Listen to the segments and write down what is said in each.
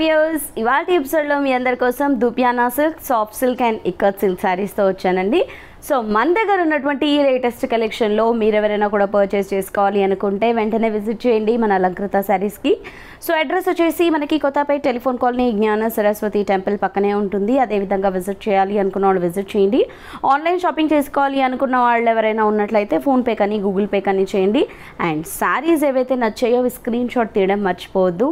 Viewers ఇవాల్టి ఎపిసోడ్లో మీ అందరి కోసం దుపియానా silk, soft silk and ikat silk శారీస్తో వచ్చానండి. సో మన దగ్గర ఉన్నటువంటి ఈ లేటెస్ట్ కలెక్షన్లో మీరు ఎవరైనా కూడా పర్చేస్ చేసుకోవాలి అనుకుంటే వెంటనే విజిట్ చేయండి మన అలంకృత శారీస్కి. సో అడ్రస్ వచ్చేసి మనకి కొత్తపేట టెలిఫోన్ కాలనీ జ్ఞాన సరస్వతి టెంపుల్ పక్కనే ఉంటుంది. అదేవిధంగా విజిట్ చేయాలి అనుకున్న వాళ్ళు విజిట్ చేయండి. ఆన్లైన్ షాపింగ్ చేసుకోవాలి అనుకున్న వాళ్ళు ఎవరైనా ఉన్నట్లయితే ఫోన్పే కానీ గూగుల్ పే కానీ చేయండి. అండ్ శారీస్ ఏవైతే నచ్చాయో స్క్రీన్ షాట్ తీయడం మర్చిపోవద్దు.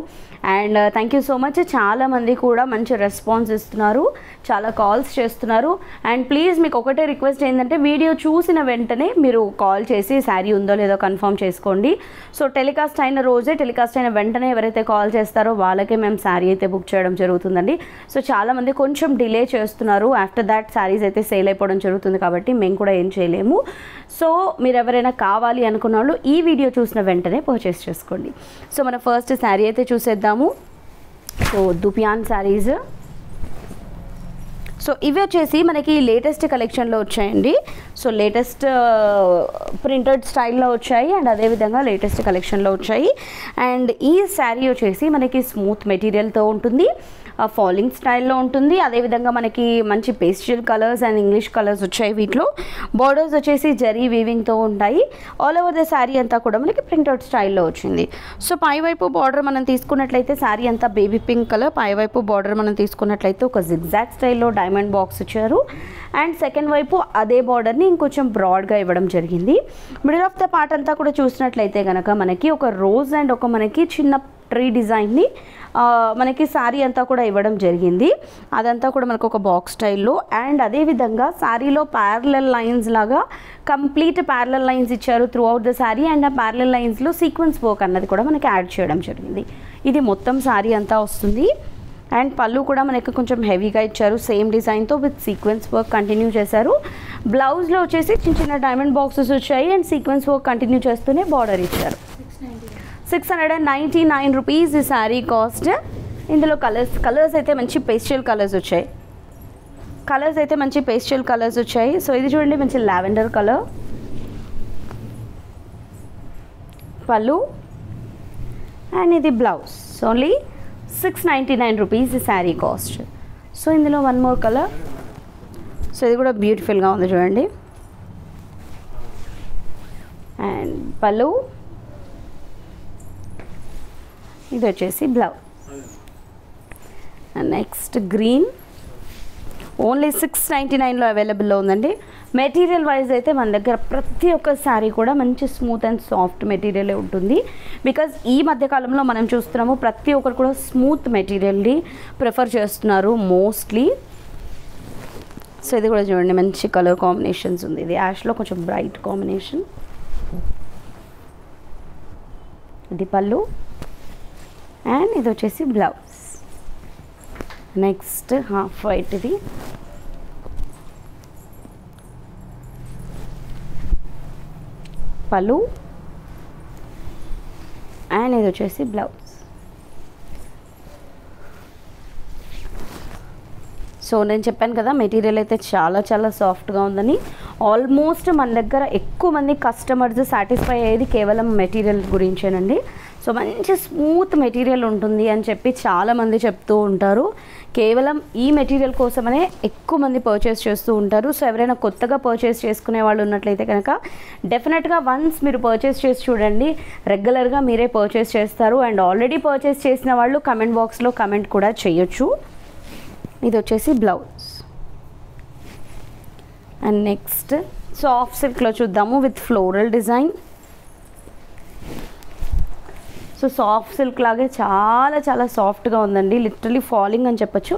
And thank you so much. చాలామంది కూడా మంచి రెస్పాన్స్ ఇస్తున్నారు, చాలా కాల్స్ చేస్తున్నారు. అండ్ ప్లీజ్ మీకు ఒకటే రిక్వెస్ట్ ఏంటంటే వీడియో చూసిన వెంటనే మీరు కాల్ చేసి శారీ ఉందో లేదో కన్ఫర్మ్ చేసుకోండి. సో టెలికాస్ట్ అయిన రోజే, టెలికాస్ట్ అయిన వెంటనే ఎవరైతే కాల్ చేస్తారో వాళ్ళకే మేము శారీ అయితే బుక్ చేయడం జరుగుతుందండి. సో చాలామంది కొంచెం డిలే చేస్తున్నారు. ఆఫ్టర్ దాట్ శారీస్ అయితే సేల్ అయిపోవడం జరుగుతుంది కాబట్టి మేము కూడా ఏం చేయలేము. సో మీరు ఎవరైనా కావాలి అనుకున్న వాళ్ళు ఈ వీడియో చూసిన వెంటనే పర్చేస్ చేసుకోండి. సో మన ఫస్ట్ శారీ అయితే చూసేద్దాము. సో దుపియాన్ శారీస్. సో ఇవి వచ్చేసి మనకి లేటెస్ట్ కలెక్షన్లో వచ్చాయండి. సో లేటెస్ట్ ప్రింటెడ్ స్టైల్లో వచ్చాయి అండ్ అదేవిధంగా లేటెస్ట్ కలెక్షన్లో వచ్చాయి. అండ్ ఈ శారీ వచ్చేసి మనకి స్మూత్ మెటీరియల్తో ఉంటుంది, ఫాలింగ్ స్టైల్లో ఉంటుంది. అదేవిధంగా మనకి మంచి pastel colours and English colours వచ్చాయి. వీటిలో బార్డర్స్ వచ్చేసి జరీ వీవింగ్తో ఉంటాయి. ఆల్ ఓవర్ ద శారీ అంతా కూడా మనకి ప్రింటెడ్ స్టైల్లో వచ్చింది. సో పైవైపు బార్డర్ మనం తీసుకున్నట్లయితే శారీ అంతా బేబీ పింక్ కలర్, పైవైపు బార్డర్ మనం తీసుకున్నట్లయితే ఒక జిగ్జాగ్ స్టైల్లో డైమండ్ బాక్స్ ఇచ్చారు. అండ్ సెకండ్ వైపు అదే బార్డర్ని ఇంకొంచెం బ్రాడ్గా ఇవ్వడం జరిగింది. మిడిల్ ఆఫ్ ద పార్ట్ అంతా కూడా చూసినట్లయితే కనుక మనకి ఒక రోజ్ అండ్ ఒక మనకి చిన్న ట్రీ డిజైన్ని మనకి శారీ అంతా కూడా ఇవ్వడం జరిగింది. అదంతా కూడా మనకు ఒక బాక్స్ స్టైల్లో. అండ్ అదేవిధంగా శారీలో ప్యారలల్ లైన్స్ లాగా కంప్లీట్ ప్యారలల్ లైన్స్ ఇచ్చారు through out the sari. And ఆ ప్యారలల్ లైన్స్లో సీక్వెన్స్ వర్క్ అన్నది కూడా మనకి యాడ్ చేయడం జరిగింది. ఇది మొత్తం శారీ అంతా వస్తుంది. అండ్ పళ్ళు కూడా మనకి కొంచెం హెవీగా ఇచ్చారు, సేమ్ డిజైన్తో విత్ సీక్వెన్స్ వర్క్ కంటిన్యూ చేశారు. బ్లౌజ్లో వచ్చేసి చిన్న చిన్న డైమండ్ బాక్సెస్ వచ్చాయి అండ్ సీక్వెన్స్ వర్క్ కంటిన్యూ చేస్తూనే బార్డర్ ఇచ్చారు. 699 రూపీస్ ఈ శారీ కాస్ట్. ఇందులో కలర్స్ అయితే మంచి పేస్టల్ కలర్స్ వచ్చాయి. సో ఇది చూడండి, మంచి లావెండర్ కలర్. పళ్ళు అండ్ ఇది బ్లౌజ్. ఓన్లీ 699 రూపీస్ ఈ శారీ కాస్ట్. సో ఇందులో వన్ మోర్ కలర్. సో ఇది కూడా బ్యూటిఫుల్గా ఉంది చూడండి. అండ్ పళ్ళు, ఇది వచ్చేసి blouse. And next green. Only 699లో అవైలబుల్లో ఉందండి. మెటీరియల్ వైజ్ అయితే మన దగ్గర ప్రతి ఒక్క శారీ కూడా మంచి స్మూత్ అండ్ సాఫ్ట్ మెటీరియలే ఉంటుంది. బికాజ్ ఈ మధ్యకాలంలో మనం చూస్తున్నాము ప్రతి ఒక్కరు కూడా స్మూత్ మెటీరియల్ని ప్రిఫర్ చేస్తున్నారు మోస్ట్లీ. సో ఇది కూడా చూడండి, మంచి కలర్ కాంబినేషన్స్ ఉంది. ఇది యాష్లో కొంచెం బ్రైట్ కాంబినేషన్. ఇది పళ్ళు అండ్ ఇది వచ్చేసి బ్లౌజ్. Next half white. ఇది పళ్ళు అండ్ ఇది వచ్చేసి బ్లౌజ్. సో నేను చెప్పాను కదా మెటీరియల్ అయితే చాలా చాలా సాఫ్ట్గా ఉందని. ఆల్మోస్ట్ మన దగ్గర ఎక్కువ మంది కస్టమర్స్ సాటిస్ఫై అయ్యేది కేవలం మెటీరియల్ గురించేనండి. సో మంచి స్మూత్ మెటీరియల్ ఉంటుంది అని చెప్పి చాలామంది చెప్తూ ఉంటారు. కేవలం ఈ మెటీరియల్ కోసమనే ఎక్కువ మంది పర్చేస్ చేస్తూ ఉంటారు. సో ఎవరైనా కొత్తగా పర్చేస్ చేసుకునే వాళ్ళు ఉన్నట్లయితే కనుక డెఫినెట్గా వన్స్ మీరు పర్చేస్ చేసి చూడండి, రెగ్యులర్గా మీరే పర్చేస్ చేస్తారు. అండ్ ఆల్రెడీ పర్చేస్ చేసిన వాళ్ళు కమెంట్ బాక్స్లో కమెంట్ కూడా చేయొచ్చు. ఇది వచ్చేసి బ్లౌజ్. అండ్ నెక్స్ట్ సాఫ్ట్ సిల్క్లో చూద్దాము with floral design. So soft silk లాగే చాలా చాలా సాఫ్ట్గా ఉందండి. లిటరలీ ఫాలింగ్ అని చెప్పొచ్చు.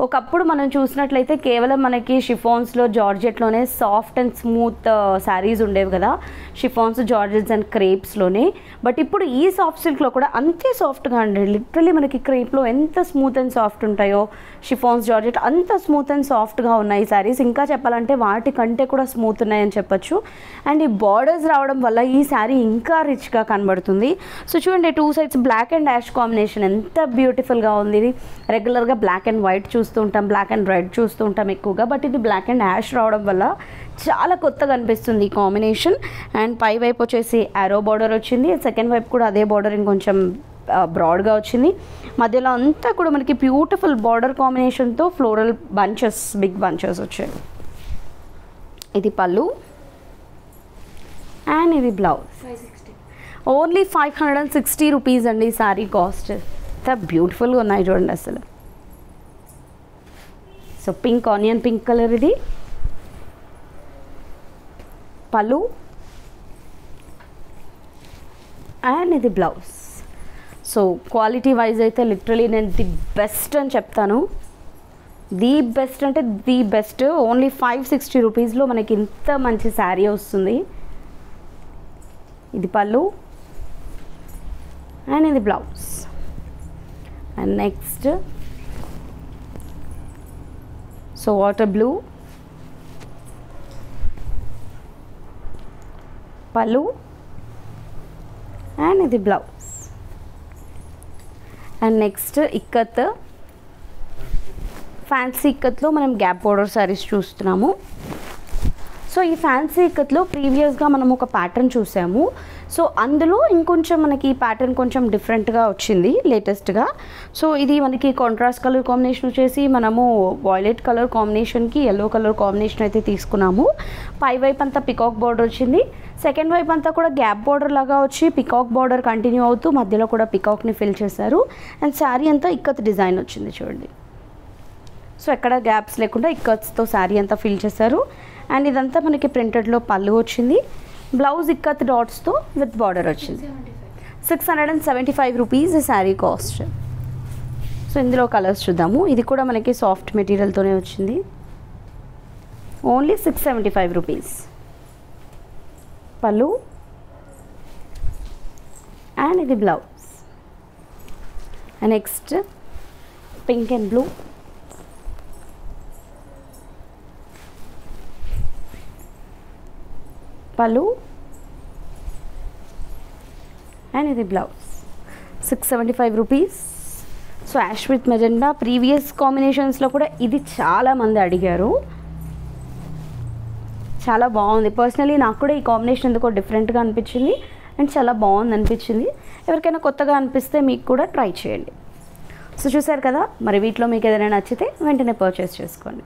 ఒకప్పుడు మనం చూసినట్లయితే కేవలం మనకి షిఫాన్స్లో జార్జెట్లోనే సాఫ్ట్ అండ్ స్మూత్ శారీస్ ఉండేవి కదా, షిఫాన్స్, జార్జెట్స్ అండ్ క్రేప్స్లోనే. బట్ ఇప్పుడు ఈ సాఫ్ట్ సిల్క్లో కూడా అంతే సాఫ్ట్గా అండి. లిటరలీ మనకి క్రేప్లో ఎంత స్మూత్ అండ్ సాఫ్ట్ ఉంటాయో షిఫాన్స్, జార్జెట్ అంత స్మూత్ అండ్ సాఫ్ట్గా ఉన్నాయి శారీస్. ఇంకా చెప్పాలంటే వాటి కంటే కూడా స్మూత్ ఉన్నాయని చెప్పొచ్చు. అండ్ ఈ బార్డర్స్ రావడం వల్ల ఈ శారీ ఇంకా రిచ్గా కనబడుతుంది. సో చూడండి, two sides black and ash combination ఎంత బ్యూటిఫుల్గా ఉంది. ఇది రెగ్యులర్గా బ్లాక్ అండ్ వైట్ చూస్తూ ఉంటాం, బ్లాక్ అండ్ రెడ్ చూస్తూ ఉంటాం ఎక్కువగా. బట్ ఇది బ్లాక్ అండ్ యాష్ రావడం వల్ల చాలా కొత్తగా అనిపిస్తుంది ఈ కాంబినేషన్. అండ్ పై వైపు వచ్చేసి ఆరో బార్డర్ వచ్చింది, సెకండ్ వైపు కూడా అదే బార్డర్ ఇంకొంచెం బ్రాడ్గా వచ్చింది. మధ్యలో అంతా కూడా మనకి బ్యూటిఫుల్ బార్డర్ కాంబినేషన్తో ఫ్లోరల్ బంచెస్, బిగ్ బంచెస్ వచ్చాయి. ఇది పళ్ళు అండ్ ఇది బ్లౌజ్. ఓన్లీ 560 రూపీస్ అండి ఈ శారీ కాస్ట్. ఎంత బ్యూటిఫుల్గా ఉన్నాయి చూడండి అసలు. So pink, onion pink colour ఇది పళ్ళు అండ్ ఇది బ్లౌజ్. సో క్వాలిటీ వైజ్ అయితే లిటరలీ నేను ది బెస్ట్ అని చెప్తాను. ది బెస్ట్ అంటే ది బెస్ట్. ఓన్లీ 560 రూపీస్లో మనకి ఇంత మంచి శారీ వస్తుంది. ఇది పళ్ళు అండ్ ఇది blouse. And next so water blue, pallu and ఇది blouse. And next ikat, fancy ఇక్కత్లో మనం గ్యాప్ బోర్డర్ శారీస్ చూస్తున్నాము. సో ఈ ఫ్యాన్సీ ఇక్కత్లో ప్రీవియస్గా మనం ఒక ప్యాటర్న్ చూసాము. సో అందులో ఇంకొంచెం మనకి ఈ ప్యాటర్న్ కొంచెం డిఫరెంట్గా వచ్చింది లేటెస్ట్గా. సో ఇది మనకి కాంట్రాస్ట్ కలర్ కాంబినేషన్ వచ్చేసి మనము వాయిలెట్ కలర్ కాంబినేషన్కి ఎల్లో కలర్ కాంబినేషన్ అయితే తీసుకున్నాము. పై వైపు అంతా పికాక్ బార్డర్ వచ్చింది, సెకండ్ వైపు అంతా కూడా గ్యాప్ బార్డర్ లాగా వచ్చి పికాక్ బార్డర్ కంటిన్యూ అవుతూ మధ్యలో కూడా పికాక్ని ఫిల్ చేశారు. అండ్ శారీ అంతా ఇక్కత్ డిజైన్ వచ్చింది చూడండి. సో ఎక్కడ గ్యాప్స్ లేకుండా ఇక్కత్స్తో శారీ అంతా ఫిల్ చేశారు. అండ్ ఇదంతా మనకి ప్రింటెడ్లో పళ్ళు వచ్చింది, బ్లౌజ్ ఇక్కత్ డాట్స్తో విత్ బార్డర్ వచ్చింది. 675 రూపీస్ శారీ కాస్ట్. సో ఇందులో కలర్స్ చూద్దాము. ఇది కూడా మనకి సాఫ్ట్ మెటీరియల్తోనే వచ్చింది. Only 675 rupees. పళ్ళు అండ్ ఇది blouse. And next pink and blue, pallu and ఇది blouse. 675 rupees. So ash with magenta previous కాంబినేషన్స్లో కూడా ఇది చాలామంది అడిగారు. చాలా బాగుంది. పర్సనలీ నాకు కూడా ఈ కాంబినేషన్ ఎందుకో డిఫరెంట్గా అనిపించింది అండ్ చాలా బాగుంది అనిపించింది. ఎవరికైనా కొత్తగా అనిపిస్తే మీకు కూడా ట్రై చేయండి. సో చూసారు కదా, మరి వీటిలో మీకు ఏదైనా నచ్చితే వెంటనే పర్చేస్ చేసుకోండి.